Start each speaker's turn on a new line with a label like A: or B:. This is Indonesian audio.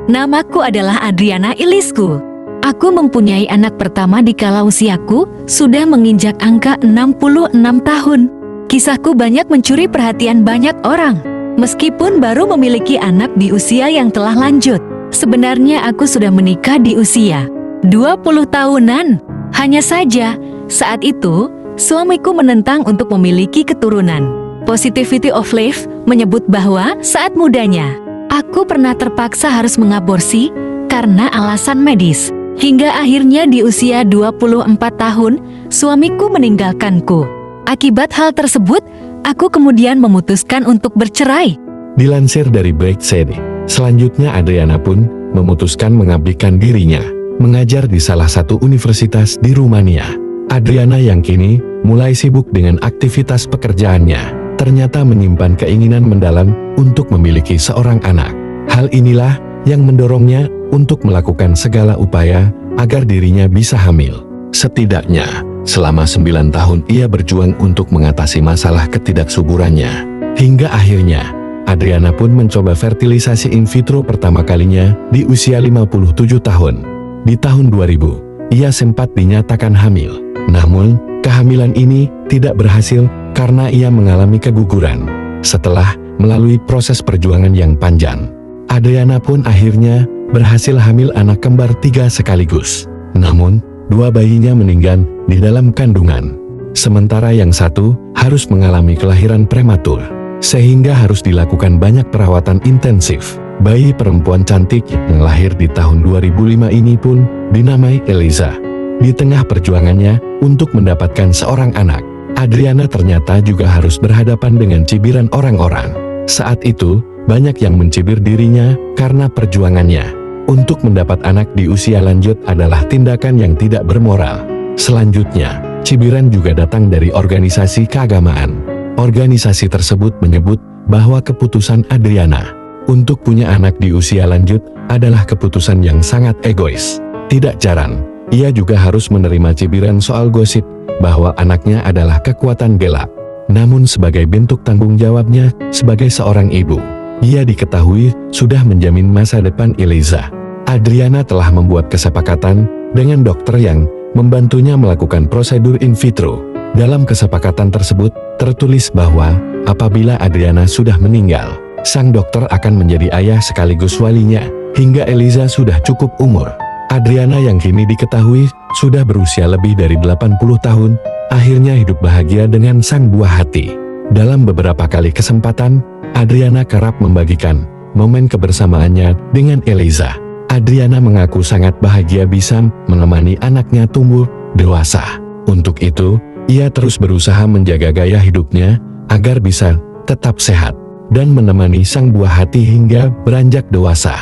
A: Namaku adalah Adriana Ilisku. Aku mempunyai anak pertama di kala usiaku sudah menginjak angka 66 tahun. Kisahku banyak mencuri perhatian banyak orang. Meskipun baru memiliki anak di usia yang telah lanjut. Sebenarnya aku sudah menikah di usia 20 tahunan. Hanya saja, saat itu, suamiku menentang untuk memiliki keturunan. Positivity of Life menyebut bahwa saat mudanya, aku pernah terpaksa harus mengaborsi karena alasan medis. Hingga akhirnya di usia 24 tahun, suamiku meninggalkanku. Akibat hal tersebut, aku kemudian memutuskan untuk bercerai.
B: Dilansir dari Brightside, selanjutnya Adriana pun memutuskan mengabdikan dirinya, mengajar di salah satu universitas di Rumania. Adriana yang kini mulai sibuk dengan aktivitas pekerjaannya, ternyata menyimpan keinginan mendalam untuk memiliki seorang anak. Hal inilah yang mendorongnya untuk melakukan segala upaya agar dirinya bisa hamil. Setidaknya, selama 9 tahun ia berjuang untuk mengatasi masalah ketidaksuburannya. Hingga akhirnya, Adriana pun mencoba fertilisasi in vitro pertama kalinya di usia 57 tahun. Di tahun 2000, ia sempat dinyatakan hamil. Namun, kehamilan ini tidak berhasil karena ia mengalami keguguran. Setelah melalui proses perjuangan yang panjang, Adriana pun akhirnya berhasil hamil anak kembar 3 sekaligus. Namun, 2 bayinya meninggal di dalam kandungan. Sementara yang satu harus mengalami kelahiran prematur, sehingga harus dilakukan banyak perawatan intensif. Bayi perempuan cantik yang lahir di tahun 2005 ini pun dinamai Eliza. Di tengah perjuangannya untuk mendapatkan seorang anak, Adriana ternyata juga harus berhadapan dengan cibiran orang-orang. Saat itu, banyak yang mencibir dirinya karena perjuangannya untuk mendapat anak di usia lanjut adalah tindakan yang tidak bermoral. Selanjutnya, cibiran juga datang dari organisasi keagamaan. Organisasi tersebut menyebut bahwa keputusan Adriana untuk punya anak di usia lanjut adalah keputusan yang sangat egois. Tidak jarang, ia juga harus menerima cibiran soal gosip bahwa anaknya adalah kekuatan gelap. Namun sebagai bentuk tanggung jawabnya sebagai seorang ibu, ia diketahui sudah menjamin masa depan Eliza. Adriana telah membuat kesepakatan dengan dokter yang membantunya melakukan prosedur in vitro. Dalam kesepakatan tersebut, tertulis bahwa apabila Adriana sudah meninggal, sang dokter akan menjadi ayah sekaligus walinya, hingga Eliza sudah cukup umur. Adriana yang kini diketahui sudah berusia lebih dari 80 tahun, akhirnya hidup bahagia dengan sang buah hati. Dalam beberapa kali kesempatan, Adriana kerap membagikan momen kebersamaannya dengan Eliza. Adriana mengaku sangat bahagia bisa menemani anaknya tumbuh dewasa. Untuk itu, ia terus berusaha menjaga gaya hidupnya agar bisa tetap sehat dan menemani sang buah hati hingga beranjak dewasa.